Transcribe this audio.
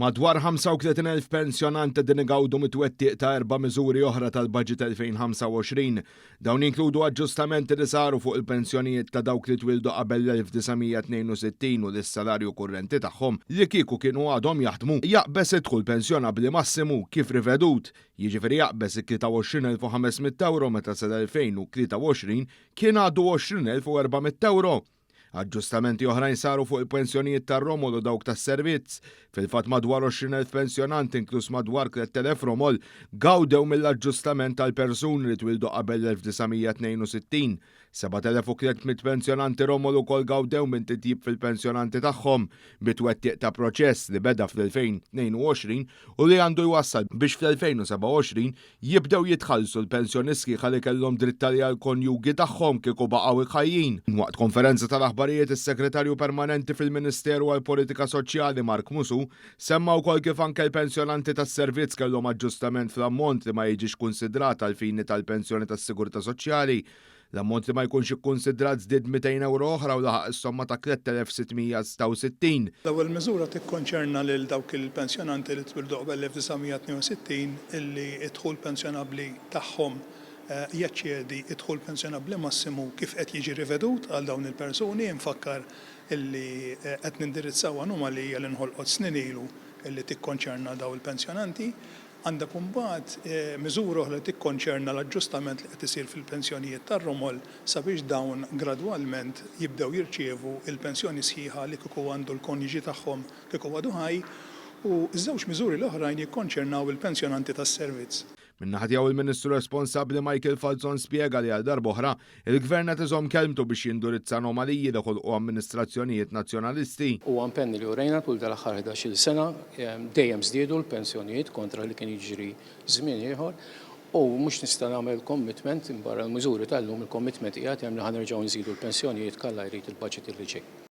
Madwar 35,000 pensjonant din igawdu mitwettiq ta' 4 miżuri oħra tal-Baġit 2025. Dawn inkludu aġġustamenti li saru fuq il-pensjonijiet ta' dawk li twildu qabel l-1962 u l-salarju kurrenti tagħhom li kieku kienu għadhom jaħdmu. Jaqbes idħul pensjonabli massimu kif rivedut, jiġifieri jaqbes 23,500 euro meta sal-2023 kien għadu 20,400 euro. Aġġustamenti oħrajn saru fuq il-pensjonijiet tar-Romol u dawk tas-servizz. Fil-fatt madwar 20,000 pensjonant inkluż madwar 3,000 Romol gawdew mill-aġġustament tal-persuni li twildu qabel l-1962. 7,300 pensjonanti Romol ukoll gawdew minn titjib fil-pensjonanti tagħhom bitwettiq ta' proċess li beda fl-2022 u li għandu jwassal biex fl-2027 jibdew jitħallsu l-pensjonisti ħalli kellhom dritt għal konjugi tagħhom kieku baqgħu ħajjin. Waqt konferenza tal-aħbarijiet is-Segretarju Permanenti fil-Ministeru għall-Politika Soċjali Mark Musu semma wkoll kif anke l-pensjonanti tas-servizz kellhom aġġustament fl-ammont li ma jiġix kunsidrat għal fini tal-pensjoni tas-Sigurtà Soċjali. L-ammont li ma jkunx ikkunsidrat żdied 200 euro oħra u laħaq is-somma ta' 3,666. L-ewwel miżura tikkonċerna lil dawk il-pensjonanti li twildu qabel 1962 illi id-dħul pensjonabbli tagħhom jaċċedi id-dħul pensjonabbli massimu kif qed jiġi rivedut għal dawn il-persuni. Infakkar illi qed nindirizzaw anomalija li nħolqot snin ilu illi tikkonċerna daw il-pensjonanti. Għandek imbagħad miżura oħra tikkonċerna l-aġġustament li qed isir fil-pensjonijiet tar-Romol sabiex dawn gradwalment jibdew jirċievu il-pensjoni sħiħa li kieku għandu l-konjiġi tagħhom kieku għadu ħaj u ż-żewġ miżuri l-oħrajn jikkonċernaw il-pensjonanti tas-servizz. Min-naħa tiegħu il-Ministru responsabbli Michael Falzon spjega li għal darb'oħra il-Gvern qed iżomm kelmtu biex jindurizza anomaliji li ħolqu amministrazzjonijiet nazzjonalisti. U impenni li urejna tul dal-aħħar 11-il sena dejjem żdiedu l-pensjonijiet kontra li kien jiġri żmien ieħor u mhux nista' nagħmel commitment barra l-miżuri tal-lum il-commitment qiegħed hemm li ħanerġgħu nżidu l-pensjonijiet kollha jrid il-baġit li ġej.